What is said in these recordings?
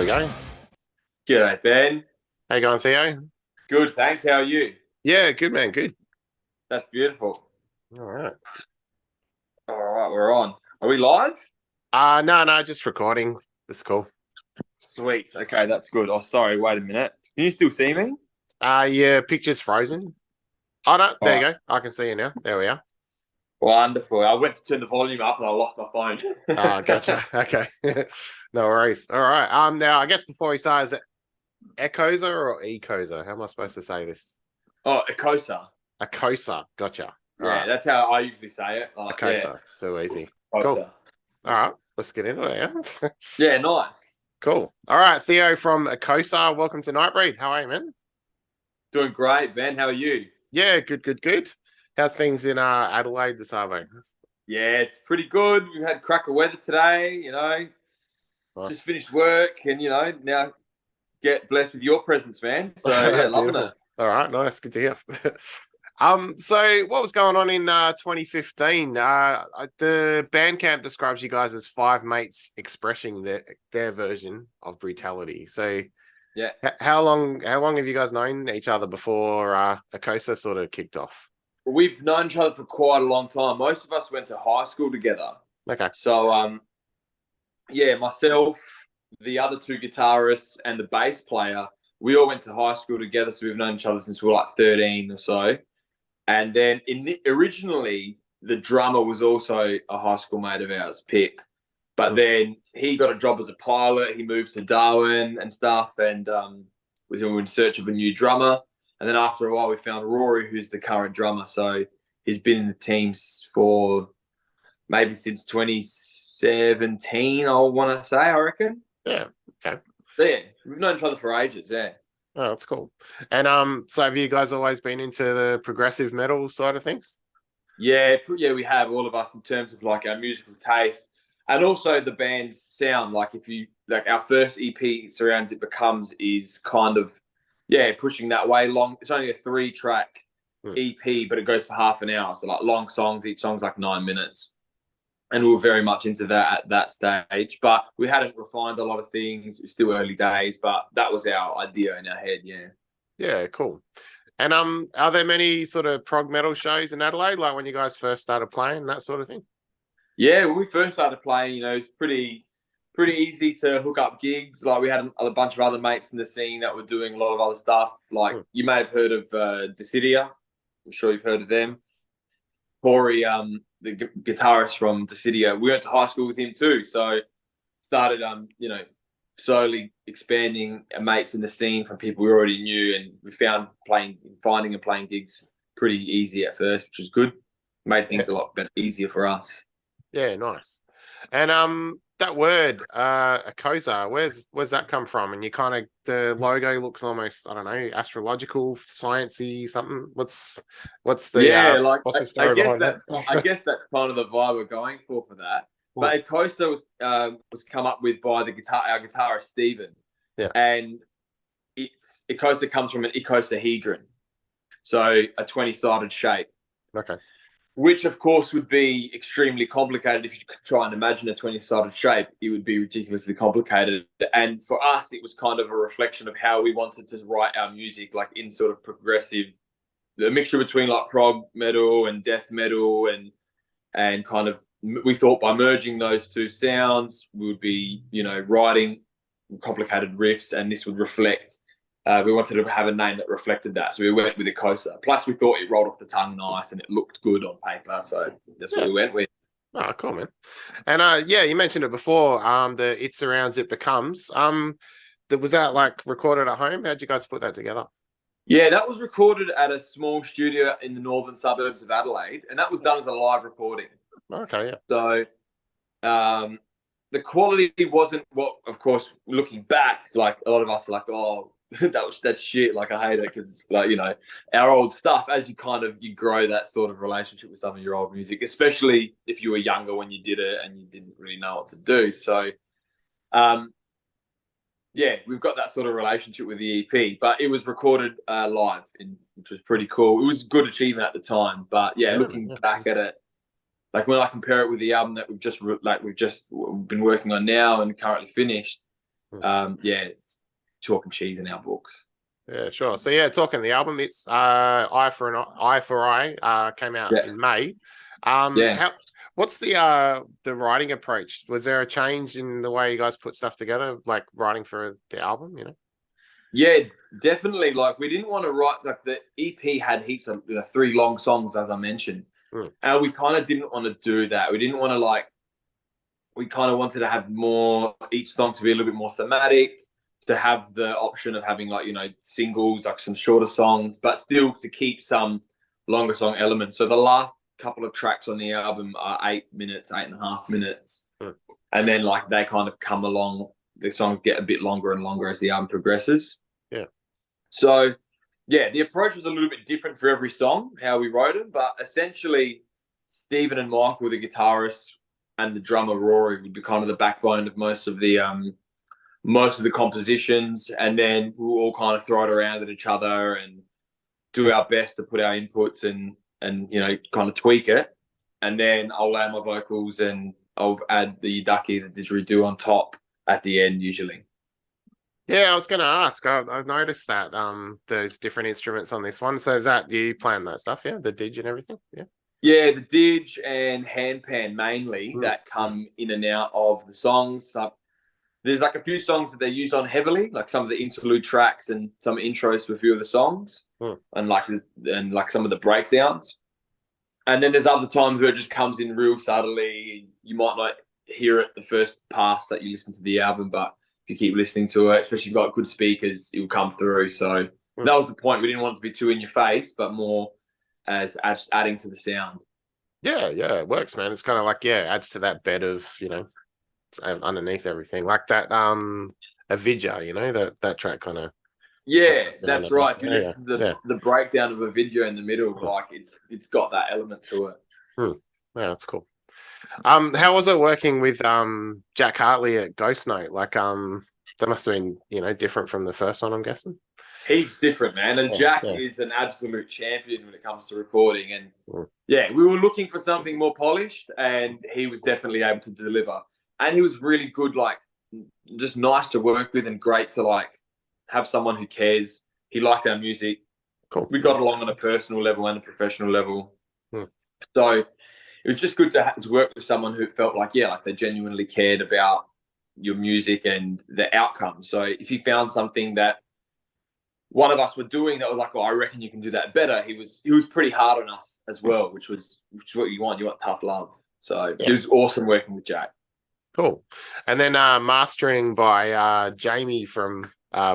we go. G'day, Ben. How you going, Theo? Good, thanks. How are you? Yeah, good man, good. That's beautiful. All right. All right, we're on. Are we live? No, just recording. That's cool. Sweet. Okay, that's good. Oh, sorry. Wait a minute. Can you still see me? Yeah, picture's frozen. Oh no, All there right. you go. I can see you now. There we are. Wonderful. I went to turn the volume up and I lost my phone. Gotcha. Okay. No worries. All right. Now I guess before we start, is it Ekosa or Ekosa? How am I supposed to say this? Oh, Ekosa. Ekosa. Gotcha. All Yeah, right. that's how I usually say it. Yeah, Ekosa. Too easy. Cool. Ekosa. All right. Let's get into it. Yeah. Yeah, nice. Cool. All right, Theo from Ekosa. Welcome to Nightbreed. How are you, man? Doing great, Ben. How are you? Yeah, good. How's things in Adelaide this afternoon? Yeah, it's pretty good. We've had cracker weather today, just Nice. finished work and, now get blessed with your presence, man. So, yeah, loving it. Beautiful. All right, nice. Good to hear. So what was going on in 2015? The Bandcamp describes you guys as five mates expressing their version of brutality. So Yeah. how long have you guys known each other before Ekosa sort of kicked off? We've known each other for quite a long time. Most of us went to high school together. Okay. So, yeah, myself, the other two guitarists, and the bass player, we all went to high school together. So we've known each other since we were like 13 or so. And then originally, the drummer was also a high school mate of ours, Pip. But then he got a job as a pilot. He moved to Darwin and stuff, and we were in search of a new drummer. And then after a while, we found Rory, who's the current drummer. So he's been in the teams for maybe since 2017, I want to say, I reckon. Yeah. Okay. So, yeah, we've known each other for ages, yeah. Oh, that's cool. And so have you guys always been into the progressive metal side of things? Yeah, we have, all of us, in terms of like our musical taste and also the band's sound. Like if you like our first EP, Surrounds It Becomes, is kind of pushing that way. Long. It's only a 3-track EP, but it goes for half an hour. So like long songs. Each song's like 9 minutes, and we were very much into that at that stage. But we hadn't refined a lot of things. It was still early days, but that was our idea in our head. Yeah. Yeah, cool. And are there many sort of prog metal shows in Adelaide, like when you guys first started playing, that sort of thing? Yeah, when we first started playing, it's pretty easy to hook up gigs. Like we had a bunch of other mates in the scene that were doing a lot of other stuff. Like you may have heard of Decidia. I'm sure you've heard of them. Corey, the guitarist from Decidia, we went to high school with him too. So started, slowly expanding our mates in the scene from people we already knew, and we found finding and playing gigs pretty easy at first, which was good. Made things a lot better, easier for us. Yeah, nice. And that word, Ekosa, where's that come from? And you kind of the logo looks almost, I don't know, astrological, sciencey, something. What's the what's the story behind that? I guess that's kind of the vibe we're going for that. But Ekosa was come up with by our guitarist Stephen. Yeah. And Ekosa comes from an icosahedron, so a 20-sided shape. Okay. Which, of course, would be extremely complicated. If you could try and imagine a 20-sided shape, it would be ridiculously complicated. And for us, it was kind of a reflection of how we wanted to write our music, like in sort of progressive, the mixture between like prog metal and death metal, and kind of, we thought by merging those two sounds, we would be, writing complicated riffs, and this would reflect. We wanted to have a name that reflected that, so we went with Ekosa. Plus, we thought it rolled off the tongue nice and it looked good on paper, so that's what we went with. Oh, cool, man. And you mentioned it before. The It Surrounds It Becomes. Was that like recorded at home? How'd you guys put that together? Yeah, that was recorded at a small studio in the northern suburbs of Adelaide, and that was done as a live recording. Okay, yeah. So, the quality wasn't what, of course, looking back, like a lot of us are like, oh, that's shit. Like I hate it because it's like, our old stuff. As you grow that sort of relationship with some of your old music, especially if you were younger when you did it and you didn't really know what to do. So, we've got that sort of relationship with the EP, but it was recorded live, which was pretty cool. It was a good achievement at the time, but looking back at it, like when I compare it with the album that we've just been working on now and currently finished, Yeah, it's chalk and cheese in our books. Yeah, sure. So yeah, talking the album, it's Eye for Eye came out Yeah, in May. yeah, How what's the writing approach? Was there a change in the way you guys put stuff together, like writing for the album, you know? yeah, definitely. Like we didn't want to write like the EP had heaps of 3 long songs, as I mentioned, Mm, and we kind of didn't want to do that. We didn't want to like. We kind of wanted to have more each song to be a little bit more thematic, to have the option of having like singles, like some shorter songs, but still to keep some longer song elements. So the last couple of tracks on the album are 8 minutes, 8.5 minutes, mm. and then like they kind of come along. The songs get a bit longer and longer as the album progresses. Yeah. So yeah, the approach was a little bit different for every song, how we wrote them, but essentially Stephen and Michael, the guitarists, and the drummer Rory would be kind of the backbone of most of the compositions, and then we'll all kind of throw it around at each other and do our best to put our inputs and kind of tweak it, and then I'll add my vocals and I'll add the ducky, the didgeridoo on top at the end usually. Yeah, I was going to ask. I've noticed that there's different instruments on this one. So is that you playing that stuff? Yeah, the didge and everything. Yeah. Yeah, the didge and handpan mainly that come in and out of the songs. There's like a few songs that they use on heavily, like some of the interlude tracks and some intros to a few of the songs, and like some of the breakdowns. And then there's other times where it just comes in real subtly. You might not hear it the first pass that you listen to the album, but if you keep listening to it, especially if you've got good speakers, it will come through. So that was the point. We didn't want it to be too in your face, but more as adding to the sound. Yeah, it works, man. It's kind of like, adds to that bed of, underneath everything. Like that Avidya, that track kind of. Yeah, that's right. If you Yeah, listen to the breakdown of a video in the middle, like it's got that element to it. Yeah, that's cool. How was it working with Jack Hartley at Ghost Note? Like that must have been, different from the first one, I'm guessing. Heaps different, man. And Jack is an absolute champion when it comes to recording. And we were looking for something more polished, and he was definitely able to deliver. And he was really good, like just nice to work with and great to like have someone who cares. He liked our music. Cool. We got along on a personal level and a professional level. So it was just good to work with someone who felt like, like they genuinely cared about your music and the outcome. So if you found something that one of us were doing that was like, I reckon you can do that better. He was pretty hard on us as well, which is what you want. You want tough love. So it was awesome working with Jack. Cool. And then mastering by Jamie from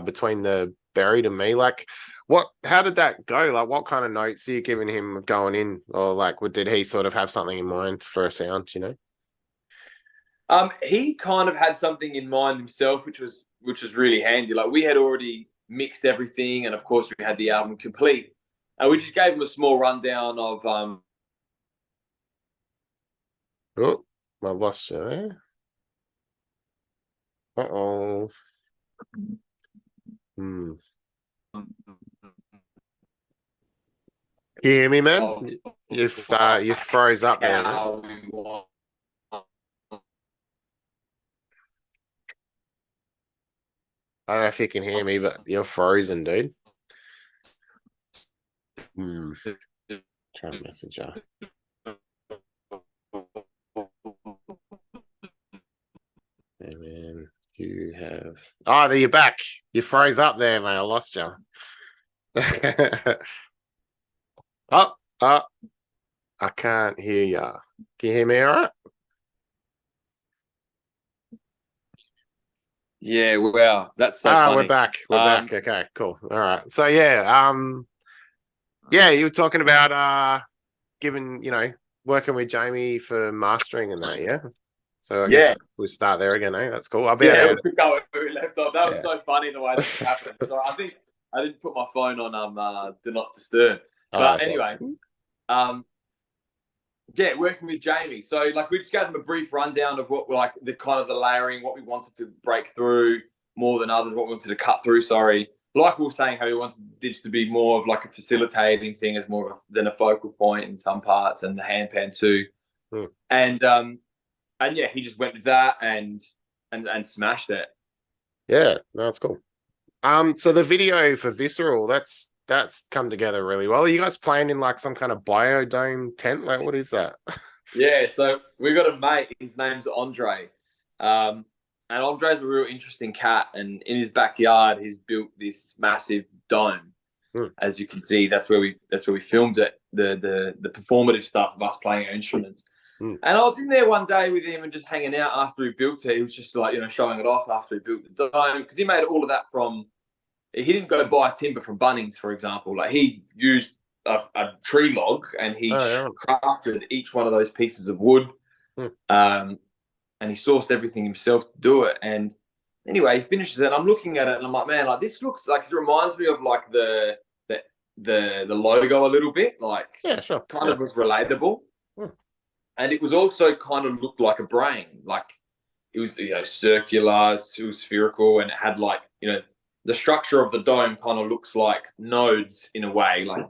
Between the Buried and Me. Like, how did that go? Like, what kind of notes are you giving him going in, or like, did he sort of have something in mind for a sound? He kind of had something in mind himself, which was really handy. Like we had already mixed everything, and of course we had the album complete, and we just gave him a small rundown of. Oh, I lost you there. Uh-oh. You hear me, man? You froze up there, man. I don't know if you can hear me, but you're frozen, dude. Try to message her. Hey, man, you have. Oh, there you're back. You froze up there, mate. I lost you. Oh, I can't hear you. Can you hear me all right? Yeah, wow, that's so funny. We're back. We're back. Okay, cool. All right. So you were talking about working with Jamie for mastering and that, yeah. So I guess we'll start there again, eh? That's cool. I'll be able to pick up where we left off. That was so funny the way that happened. So I think I didn't put my phone on do not disturb. But anyway, working with Jamie. So like we just gave him a brief rundown of what like the kind of the layering, what we wanted to break through more than others, what we wanted to cut through. Sorry, like we were saying, how we wanted this to be more of like a facilitating thing as more than a focal point in some parts, and the handpan too. And he just went with that and smashed it. Yeah, no, that's cool. So the video for Visceral, that's come together really well. Are you guys playing in like some kind of biodome tent? Like, what is that? Yeah, so we got a mate. His name's Andre, um, and Andre's a real interesting cat. And in his backyard, he's built this massive dome. Hmm. As you can see, that's where we filmed it. The performative stuff of us playing our instruments. Hmm. And I was in there one day with him and just hanging out after he built it. He was just like, showing it off after he built the dome because he made all of that from. He didn't go buy timber from Bunnings, for example. Like he used a tree log and he Oh, yeah. crafted each one of those pieces of wood, Hmm. um, and he sourced everything himself to do it. And anyway, he finishes it. And I'm looking at it and I'm like, man, like this looks like it reminds me of like the logo a little bit, like Yeah, sure. kind Yeah. of was relatable. Hmm. And it was also kind of looked like a brain, like it was circular, it was spherical, and it had like the structure of the dome kind of looks like nodes in a way, like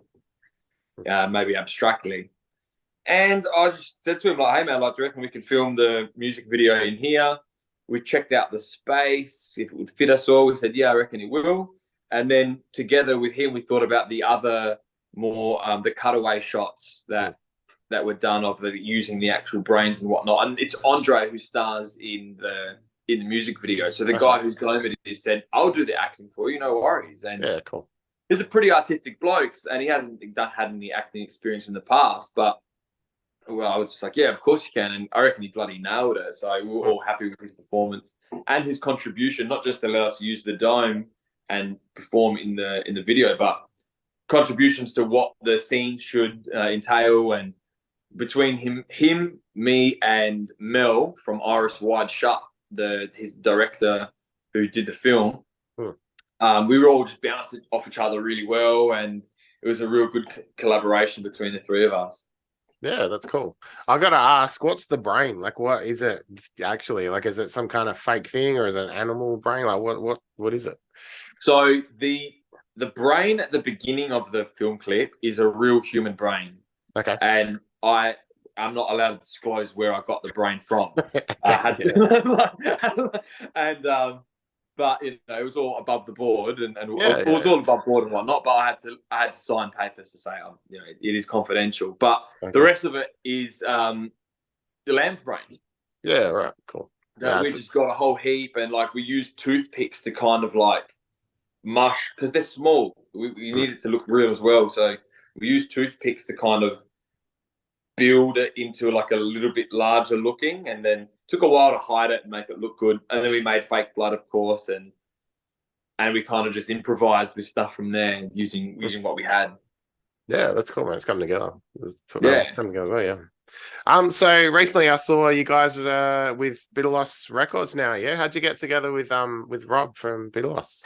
maybe abstractly. And I just said to him, like, hey, man, like, do you reckon we could film the music video in here? We checked out the space, if it would fit us all. We said, yeah, I reckon it will. And then together with him, we thought about the other more, the cutaway shots Hmm. that were done of using the actual brains and whatnot. And it's Andre who stars in the music video. So the Okay. guy who's doing it said, I'll do the acting for you, no worries. And Yeah, cool. he's a pretty artistic bloke, and he hasn't had any acting experience in the past, but well, I was just like, yeah, of course you can. And I reckon he bloody nailed it. So we were Hmm. all happy with his performance and his contribution, not just to let us use the dome and perform in the video, but contributions to what the scenes should entail. And between him, me, and Mel from Iris Wide Shut, his director who did the film, Hmm. we were all just bouncing off each other really well, and it was a real good collaboration between the three of us. Yeah, that's cool. I gotta ask, what's the brain? Like, what is it actually? Like, is it some kind of fake thing or is it an animal brain? Like, what is it? So the brain at the beginning of the film clip is a real human brain, Okay. and I'm not allowed to disclose where I got the brain from. I Okay. had Yeah. to, and but it was all above the board, and it Yeah. was Yeah. all above board and whatnot. But I had to sign papers to say, it is confidential. But the Okay. rest of it is the lamb's brains. Yeah. Right. Cool. That Yeah. we just got a whole heap, and like we used toothpicks to kind of like mush because they're small. We Mm. needed to look real as well, so we used toothpicks to kind of build it into like a little bit larger looking, and then took a while to hide it and make it look good. And then we made fake blood, of course, and we kind of just improvised with stuff from there using what we had. Yeah, that's cool, man. It's coming together. It's Yeah. coming together well, yeah. So recently I saw you guys with Bitter Loss Records now. Yeah, how'd you get together with Rob from Bitter Loss?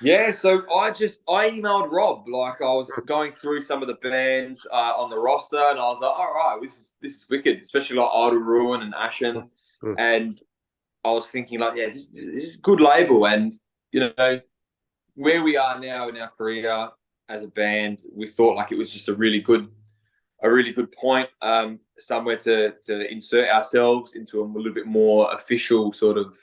Yeah, so I emailed Rob, like I was going through some of the bands on the roster, and I was like, all right, this is wicked, especially like Idle Ruin and Ashen, Mm. and I was thinking like, yeah, this is a good label, and where we are now in our career as a band, we thought like it was just a really good point, somewhere to insert ourselves into a little bit more official sort of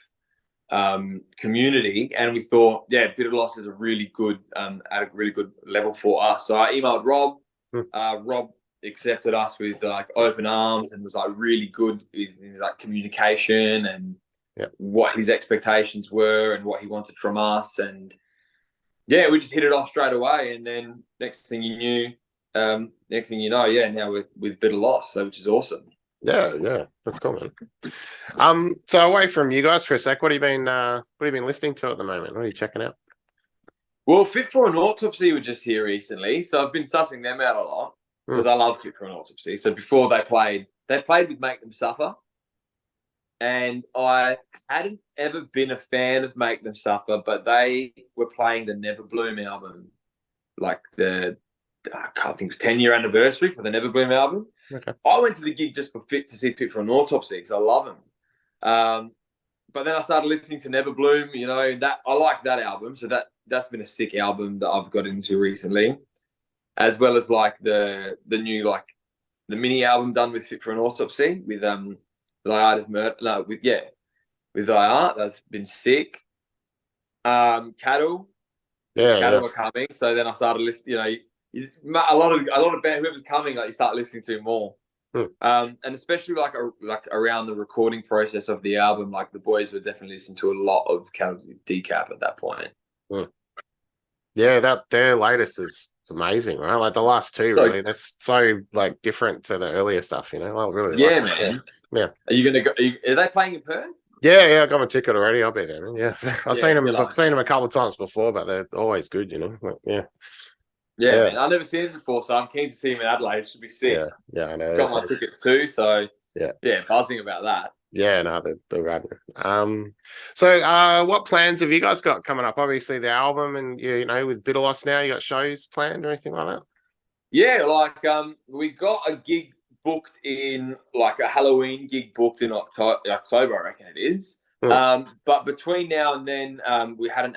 community, and we thought, yeah, Bitter Loss is a really good at a really good level for us. So I emailed Rob. Mm. Rob accepted us with like open arms and was like really good in his like communication and Yeah. what his expectations were and what he wanted from us. And yeah, we just hit it off straight away. And then next thing you know, yeah, now we're with Bitter Loss, so which is awesome. Yeah, that's cool, man. So away from you guys for a sec, what have you been listening to at the moment? What are you checking out? Well, Fit for an Autopsy were just here recently, so I've been sussing them out a lot because I love Fit for an Autopsy. So before they played with Make Them Suffer, and I hadn't ever been a fan of Make Them Suffer, but they were playing the Never Bloom album, like I can't think it was 10-year anniversary for the Never Bloom album. Okay. I went to the gig just to see Fit for an Autopsy because I love them. But then I started listening to Never Bloom, that I like that album. So that's been a sick album that I've got into recently, as well as like the new like the mini album done with Fit for an Autopsy with Thy Art is Murder. No, with Thy Art. That's been sick. Cattle. Yeah, Cattle were coming, so then I started listening. A lot of band whoever's coming, like you start listening to more. Hmm. And especially like around the recording process of the album, like the boys were definitely listening to a lot of Cattle's Decap at that point. Hmm. Yeah, that their latest is amazing, right? Like the last two, So, really. That's so like different to the earlier stuff, you know. I really like yeah, it. man. Yeah. Are you gonna go? Are they playing in Perth? Yeah, I got my ticket already. I'll be there, man. Yeah. I've Yeah, seen them good I've luck. seen them a couple of times before, but they're always good, you know. Like, yeah. Yeah, Yeah. man. I've never seen him before, so I'm keen to see him in Adelaide. It should be sick. Yeah. Yeah, I know. Got my tickets too, so Yeah. yeah, buzzing about that. Yeah, no, they're rad. So what plans have you guys got coming up? Obviously the album and you know, with Bitter Loss now, you got shows planned or anything like that? Yeah, like we got a gig booked in like a Halloween gig booked in October, I reckon it is. Hmm. But between now and then, we haven't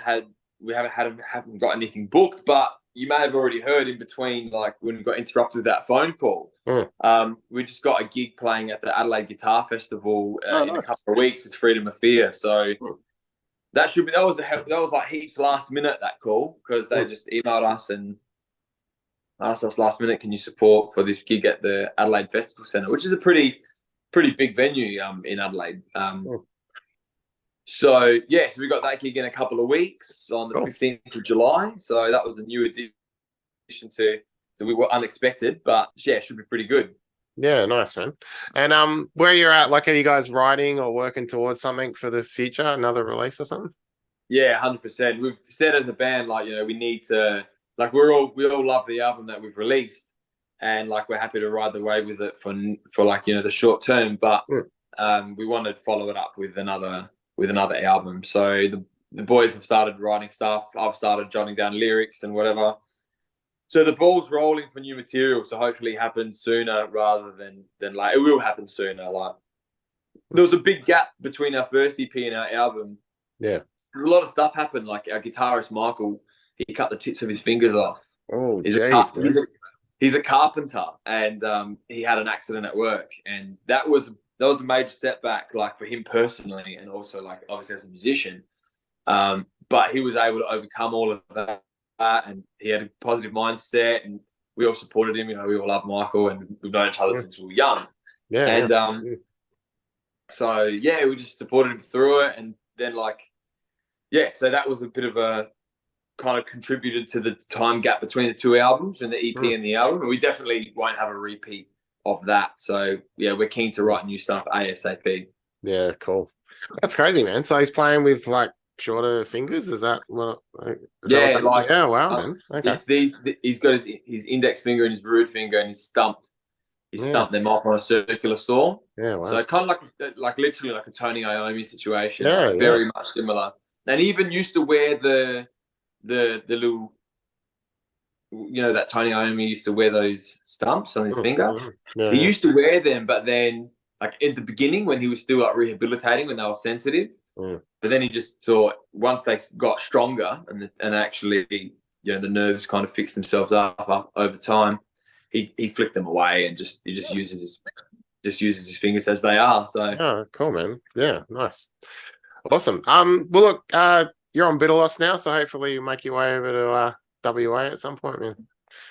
got anything booked. But you may have already heard in between, like when we got interrupted with that phone call. Hmm. We just got a gig playing at the Adelaide Guitar Festival Oh, in a nice. couple of weeks with Freedom of Fear. So Hmm. that was like heaps last minute that call because they Hmm. just emailed us and asked us last minute, can you support for this gig at the Adelaide Festival Centre, which is a pretty big venue in Adelaide. Hmm. So yeah, so we got that gig in a couple of weeks on the Cool. 15th of July. So that was a new addition to. So we were unexpected, but yeah, it should be pretty good. Yeah, nice, man. And where you're at, like are you guys writing or working towards something for the future, another release or something? Yeah, 100%. We've said as a band, like we need to, like we all love the album that we've released, and like we're happy to ride the wave with it for like the short term, but we want to follow it up with another album. So the boys have started writing stuff. I've started jotting down lyrics and whatever. So the ball's rolling for new material. So hopefully it happens sooner rather than like it will happen sooner. Like there was a big gap between our first EP and our album. Yeah. A lot of stuff happened. Like our guitarist Michael, he cut the tips of his fingers off. Oh, He's jeez. he's a carpenter, and he had an accident at work, and that was a major setback, like for him personally, and also like obviously as a musician. But he was able to overcome all of that, and he had a positive mindset, and we all supported him. We all love Michael, and we've known each other since we were young. Yeah. And Yeah. so yeah, we just supported him through it, and then so that was a bit of a kind of contributed to the time gap between the two albums and the EP and the album. And we definitely won't have a repeat of that. So yeah, we're keen to write new stuff ASAP. Yeah, cool. That's crazy, man. So he's playing with like shorter fingers. Is that what? Yeah, like yeah, wow, man. Okay. it's these. He's got his index finger and his root finger, and he's stumped. He stumped them off on a circular saw. Yeah, wow. So kind of like literally like a Tony Iommi situation. Yeah, like very much similar. And he even used to wear the little, that Tony Iommi used to wear those stumps on his finger. Yeah, he used to wear them, but then like in the beginning when he was still like rehabilitating when they were sensitive, but then he just thought once they got stronger and actually the nerves kind of fixed themselves up over time, he flicked them away and he just uses his fingers as they are. So oh, cool, man. Yeah, nice, awesome. Well, look, you're on Bitter Loss now, so hopefully you make your way over to WA at some point, man.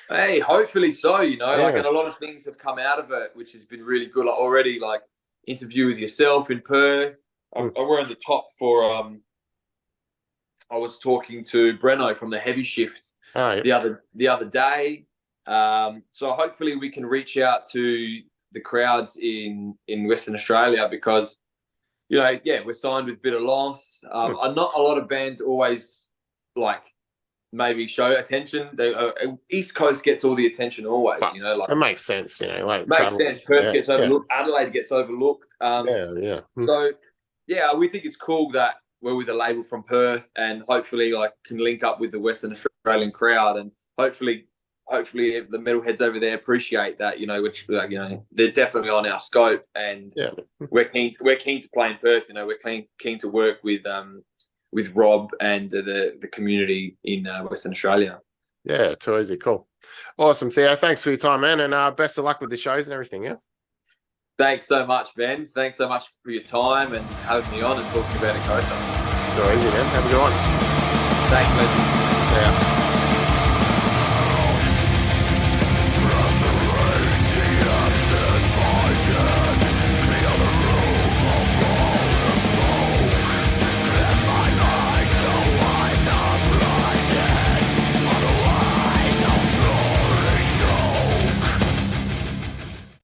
Hey, hopefully so. Like, and a lot of things have come out of it, which has been really good. Like already, like interview with yourself in Perth. I were in the top for. I was talking to Breno from the Heavy Shift the other day. So hopefully we can reach out to the crowds in Western Australia because. We're signed with Bitter Loss. Not a lot of bands always like maybe show attention. East Coast gets all the attention always. Like it makes sense. Like makes sense. Perth gets overlooked. Adelaide gets overlooked. So we think it's cool that we're with a label from Perth and hopefully like can link up with the Western Australian crowd and hopefully the metalheads over there appreciate that, which they're definitely on our scope, and we're keen to play in Perth. We're keen to work with Rob and the community in Western Australia. Yeah, too easy. Cool, awesome, Theo. Thanks for your time, man, and best of luck with the shows and everything. Yeah. Thanks so much, Ben. Thanks so much for your time and having me on and talking about Ekosa. Too easy, man. Have a good one. Thanks, Leslie. Yeah.